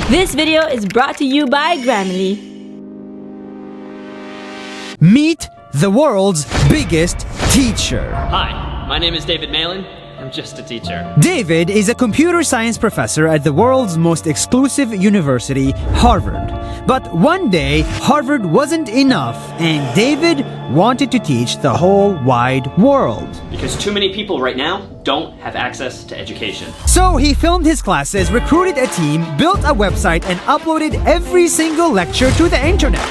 This video is brought to you by Grammarly. Meet the world's biggest teacher. Hi, my name is David Malin. I'm just a teacher. David is a computer science professor at the world's most exclusive university, Harvard. But one day, Harvard wasn't enough, and David wanted to teach the whole wide world. Because too many people right now don't have access to education. So he filmed his classes, recruited a team, built a website, and uploaded every single lecture to the internet.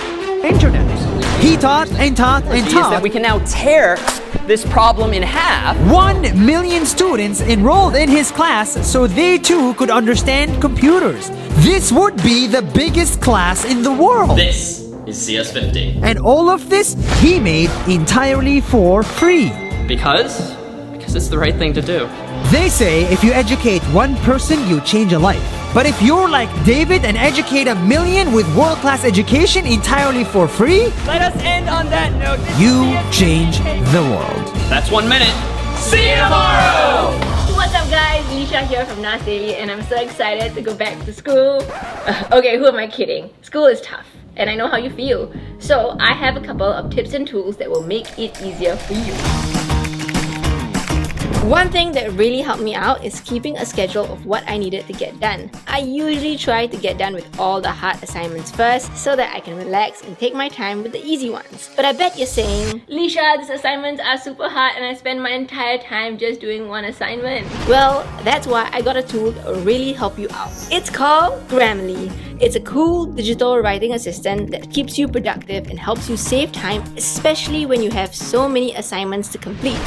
He taught and taught and Is taught. that we can now tear this problem in half. 1 million students enrolled in his class so they too could understand computers. This would be the biggest class in the world. This is CS50. And all of this he made entirely for free. Because it's the right thing to do. They say if you educate one person, you change a life. But if you're like David and educate 1 million with world-class education entirely for free, Let us end on that note. you change the world. That's 1 minute. See you tomorrow! What's up guys, Lisha here from Nas Daily and I'm so excited to go back to school. Okay, who am I kidding? School is tough and I know how you feel. So I have a couple of tips and tools that will make it easier for you. One thing that really helped me out is keeping a schedule of what I needed to get done. I usually try to get done with all the hard assignments first so that I can relax and take my time with the easy ones. But I bet you're saying, Lisha, these assignments are super hard and I spend my entire time just doing one assignment. Well, that's why I got a tool that will really help you out. It's called Grammarly. It's a cool digital writing assistant that keeps you productive and helps you save time, especially when you have so many assignments to complete.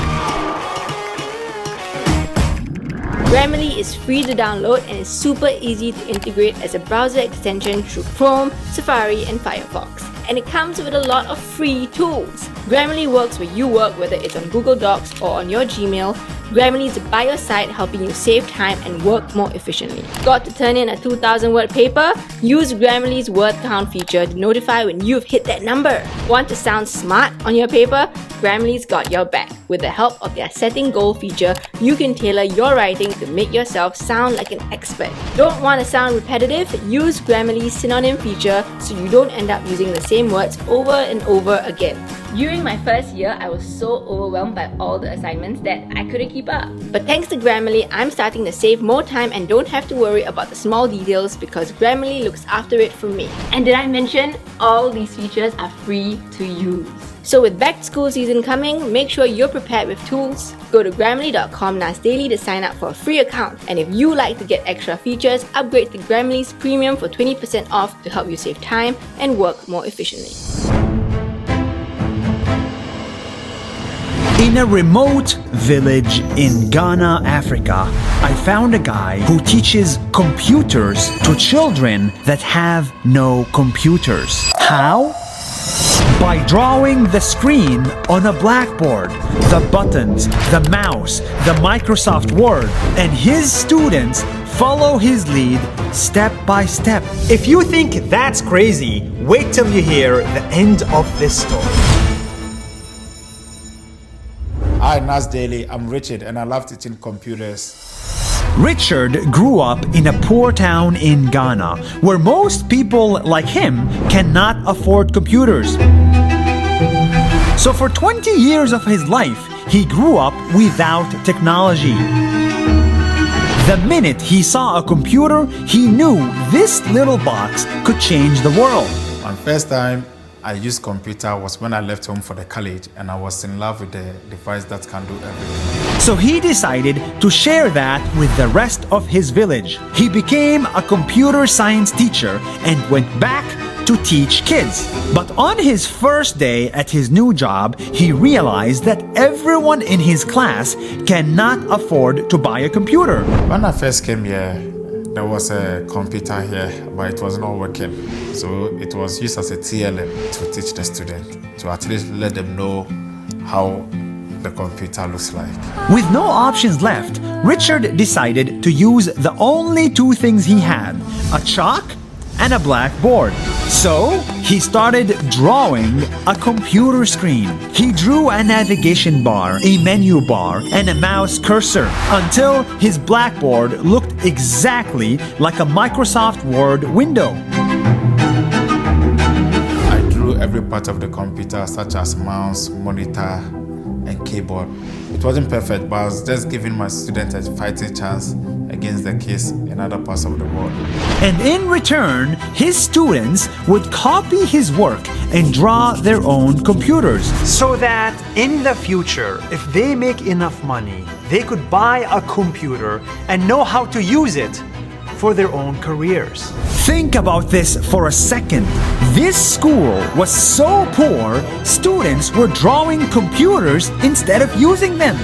Grammarly is free to download and is super easy to integrate as a browser extension through Chrome, Safari, and Firefox. And it comes with a lot of free tools. Grammarly works where you work, whether it's on Google Docs or on your Gmail. Grammarly is by your side helping you save time and work more efficiently. Got to turn in a 2,000 word paper? Use Grammarly's word count feature to notify when you've hit that number. Want to sound smart on your paper? Grammarly's got your back. With the help of their setting goal feature, you can tailor your writing to make yourself sound like an expert. Don't want to sound repetitive? Use Grammarly's synonym feature so you don't end up using the same words over and over again. During my first year, I was so overwhelmed by all the assignments that I couldn't keep up. But thanks to Grammarly, I'm starting to save more time and don't have to worry about the small details because Grammarly looks after it for me. And did I mention all these features are free to use? So with back to school season coming, make sure you're prepared with tools. Go to Grammarly.com/daily to sign up for a free account. And if you like to get extra features, upgrade to Grammarly's Premium for 20% off to help you save time and work more efficiently. In a remote village in Ghana, Africa, I found a guy who teaches computers to children that have no computers. How? By drawing the screen on a blackboard, the buttons, the mouse, the Microsoft Word, and his students follow his lead step by step. If you think that's crazy, wait till you hear the end of this story. Hi, Nas Daily. I'm Richard and I love teaching computers. Richard grew up in a poor town in Ghana, where most people like him cannot afford computers. So for 20 years of his life, he grew up without technology. The minute he saw a computer, he knew this little box could change the world. My first time I used computer was when I left home for the college and I was in love with the device that can do everything. So he decided to share that with the rest of his village. He became a computer science teacher and went back to teach kids. But on his first day at his new job, he realized that everyone in his class cannot afford to buy a computer. When I first came here, there was a computer here, but it was not working. So it was used as a TLM to teach the student, to at least let them know how the computer looks like. With no options left, Richard decided to use the only two things he had, a chalk and a blackboard. So he started drawing a computer screen. He drew a navigation bar, a menu bar, and a mouse cursor until his blackboard looked exactly like a Microsoft Word window. I drew every part of the computer, such as mouse, monitor, and keyboard. It wasn't perfect, but I was just giving my students a fighting chance against the kids in other parts of the world. And in return, his students would copy his work and draw their own computers. So that in the future, if they make enough money, they could buy a computer and know how to use it for their own careers. Think about this for a second. This school was so poor, students were drawing computers instead of using them.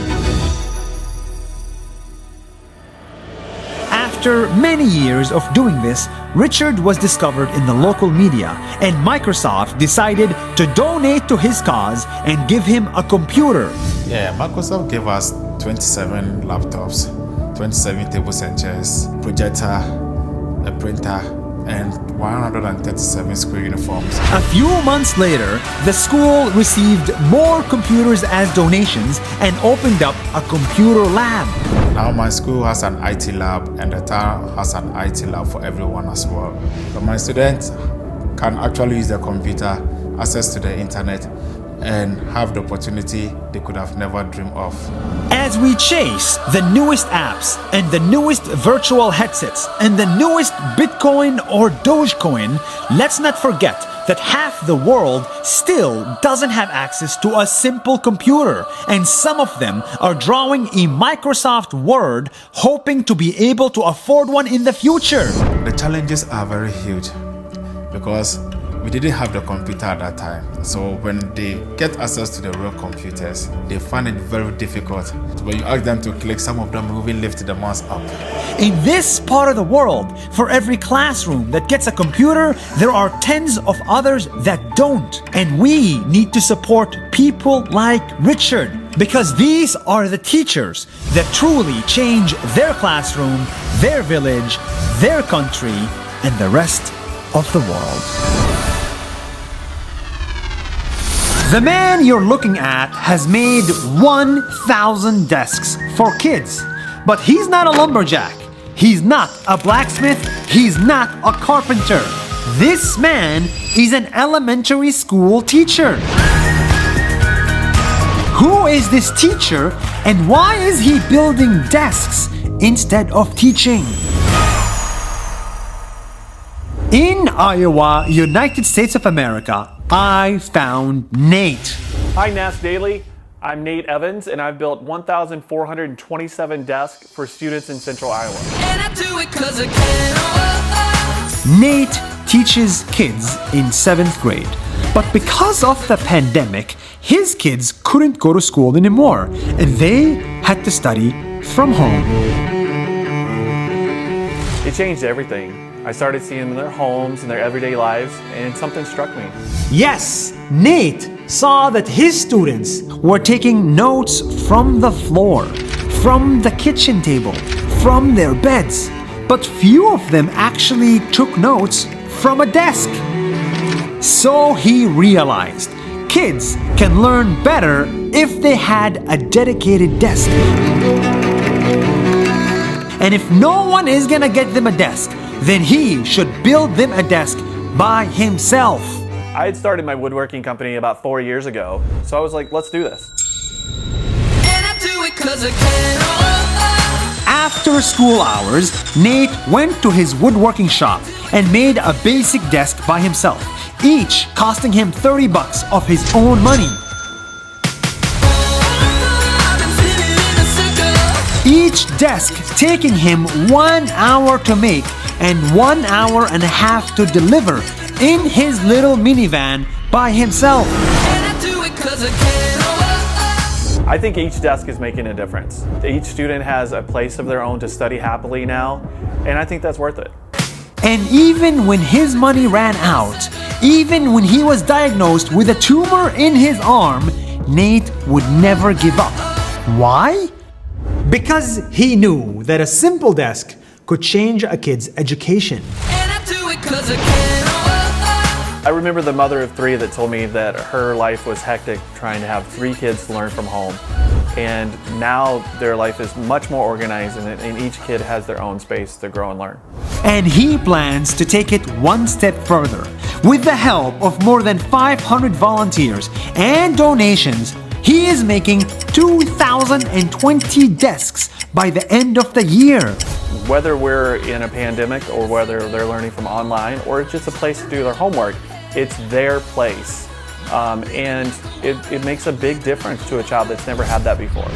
After many years of doing this, Richard was discovered in the local media, and Microsoft decided to donate to his cause and give him a computer. Yeah, Microsoft gave us 27 laptops, 27 tables and chairs, projector, a printer, and 137 school uniforms. A few months later, the school received more computers as donations and opened up a computer lab. Now my school has an IT lab, and the town has an IT lab for everyone as well. So my students can actually use the computer, access to the internet, and have the opportunity they could have never dreamed of. As we chase the newest apps and the newest virtual headsets and the newest Bitcoin or Dogecoin, let's not forget that half the world still doesn't have access to a simple computer, and some of them are drawing a Microsoft Word, hoping to be able to afford one in the future. The challenges are very huge because we didn't have the computer at that time. So when they get access to the real computers, they find it very difficult. When you ask them to click, some of them will even lift the mouse up. In this part of the world, for every classroom that gets a computer, there are tens of others that don't. And we need to support people like Richard, because these are the teachers that truly change their classroom, their village, their country, and the rest of the world. The man you're looking at has made 1,000 desks for kids. But he's not a lumberjack. He's not a blacksmith. He's not a carpenter. This man is an elementary school teacher. Who is this teacher, and why is he building desks instead of teaching? In Iowa, United States of America, I found Nate. Hi, NAS Daily. I'm Nate Evans, and I've built 1,427 desks for students in Central Iowa. And I do it 'cause I can. Nate teaches kids in 7th grade, but because of the pandemic, his kids couldn't go to school anymore, and they had to study from home. It changed everything. I started seeing them in their homes and their everyday lives, and something struck me. Yes, Nate saw that his students were taking notes from the floor, from the kitchen table, from their beds, but few of them actually took notes from a desk. So he realized kids can learn better if they had a dedicated desk. And if no one is gonna get them a desk, then he should build them a desk by himself. I had started my woodworking company about 4 years ago, so I was like, let's do this. And I do it 'cause I can. After school hours, Nate went to his woodworking shop and made a basic desk by himself, each costing him $30 of his own money. Each desk taking him 1 hour to make and 1 hour and a half to deliver in his little minivan by himself. And I do it 'cause I can. I think each desk is making a difference. Each student has a place of their own to study happily now, and I think that's worth it. And even when his money ran out, even when he was diagnosed with a tumor in his arm, Nate would never give up. Why? Because he knew that a simple desk could change a kid's education. And I do it 'cause 'cause I can. I remember the mother of three that told me that her life was hectic trying to have 3 kids to learn from home. And now their life is much more organized and each kid has their own space to grow and learn. And he plans to take it one step further. With the help of more than 500 volunteers and donations, he is making 2,020 desks by the end of the year. Whether we're in a pandemic or whether they're learning from online or it's just a place to do their homework, it's their place. And it makes a big difference to a child that's never had that before.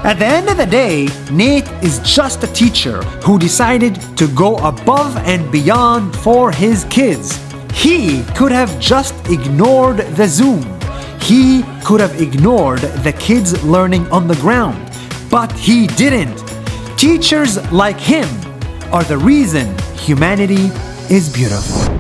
At the end of the day, Nate is just a teacher who decided to go above and beyond for his kids. He could have just ignored the Zoom. He could have ignored the kids learning on the ground, but he didn't. Teachers like him are the reason humanity is beautiful.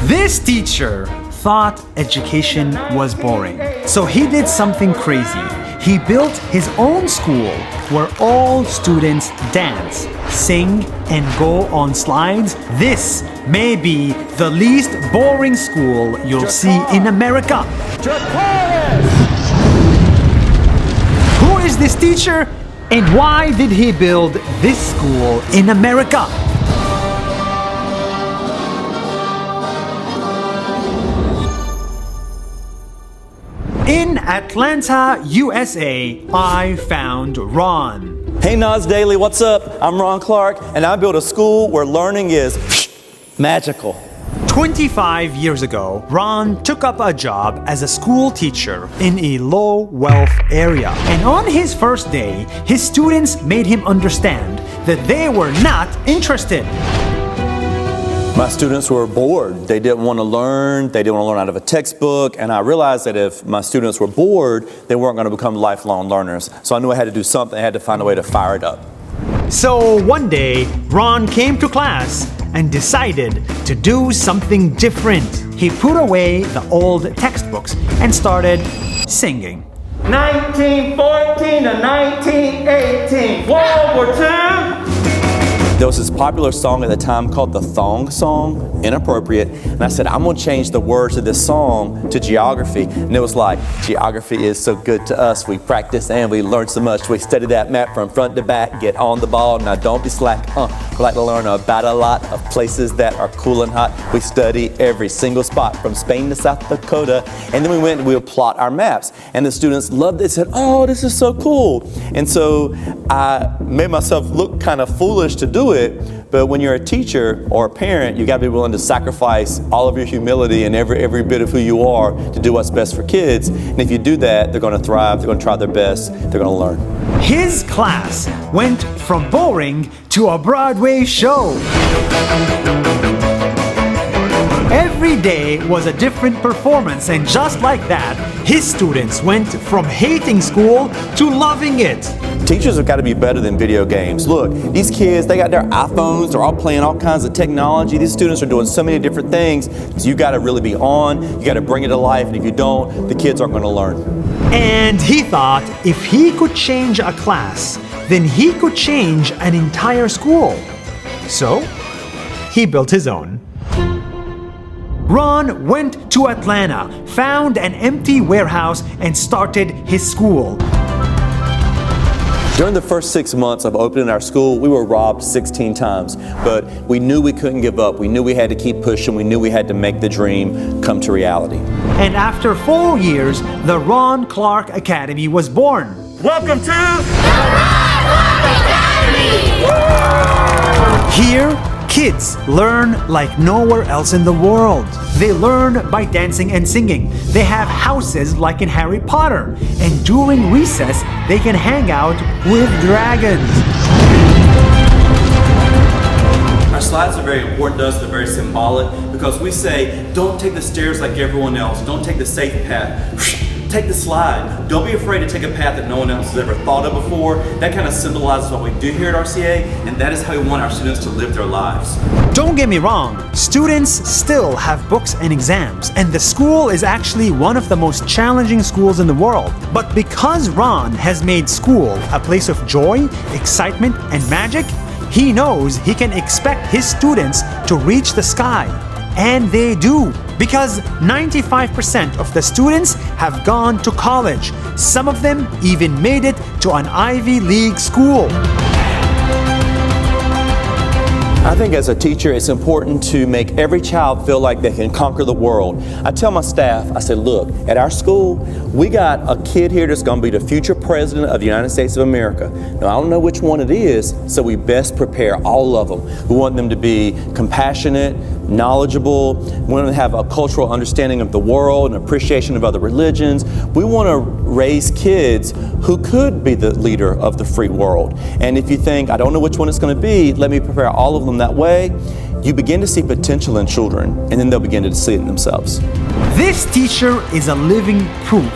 This teacher thought education was boring, so he did something crazy. He built his own school where all students dance, sing, and go on slides. This may be the least boring school you'll see in America. Who is this teacher, and why did he build this school in America? In Atlanta, USA, I found Ron. Hey Nas Daily, what's up? I'm Ron Clark, and I built a school where learning is magical. 25 years ago, Ron took up a job as a school teacher in a low-wealth area. And on his first day, his students made him understand that they were not interested. My students were bored. They didn't want to learn. They didn't want to learn out of a textbook. And I realized that if my students were bored, they weren't going to become lifelong learners. So I knew I had to do something. I had to find a way to fire it up. So one day, Ron came to class and decided to do something different. He put away the old textbooks and started singing. 1914 to 1918, World War II. There was this popular song at the time called the Thong Song, inappropriate, and I said, I'm gonna change the words of this song to geography. And it was like, geography is so good to us, we practice and we learn so much. We study that map from front to back, get on the ball, now don't be slack. We like to learn about a lot of places that are cool and hot. We study every single spot from Spain to South Dakota, and then we went and we would plot our maps. And the students loved it, said, oh, this is so cool. And so I made myself look kind of foolish to do it, but when you're a teacher or a parent, you gotta be willing to sacrifice all of your humility and every bit of who you are to do what's best for kids. And if you do that, they're gonna thrive, they're gonna try their best, they're gonna learn. His class went from boring to a Broadway show. Every day was a different performance, and just like that, his students went from hating school to loving it. Teachers have got to be better than video games. Look, these kids, they got their iPhones, they're all playing all kinds of technology. These students are doing so many different things, so you got to really be on, you got to bring it to life, and if you don't, the kids aren't going to learn. And he thought if he could change a class, then he could change an entire school. So, he built his own. Ron went to Atlanta, found an empty warehouse, and started his school. During the first 6 months of opening our school, we were robbed 16 times, but we knew we couldn't give up. We knew we had to keep pushing. We knew we had to make the dream come to reality. And after 4 years, the Ron Clark Academy was born. Welcome to The Ron Clark Academy! Here, kids learn like nowhere else in the world. They learn by dancing and singing. They have houses like in Harry Potter. And during recess, they can hang out with dragons. Our slides are very important to us. They're very symbolic because we say, don't take the stairs like everyone else. Don't take the safe path. Take the slide. Don't be afraid to take a path that no one else has ever thought of before. That kind of symbolizes what we do here at RCA, and that is how we want our students to live their lives. Don't get me wrong, students still have books and exams, and the school is actually one of the most challenging schools in the world. But because Ron has made school a place of joy, excitement, and magic, He knows he can expect his students to reach the sky. And they do, because 95% of the students have gone to college. Some of them even made it to an Ivy League school. I think as a teacher, it's important to make every child feel like they can conquer the world. I tell my staff, I said, look, at our school, we got a kid here that's going to be the future president of the United States of America. Now, I don't know which one it is, so we best prepare all of them. We want them to be compassionate, knowledgeable. We want them to have a cultural understanding of the world and appreciation of other religions. We want to raise kids who could be the leader of the free world. And if you think, I don't know which one it's going to be, let me prepare all of them that way, you begin to see potential in children, and then they'll begin to see it in themselves. This teacher is a living proof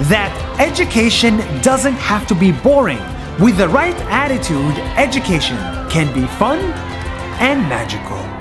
that education doesn't have to be boring. With the right attitude, education can be fun and magical.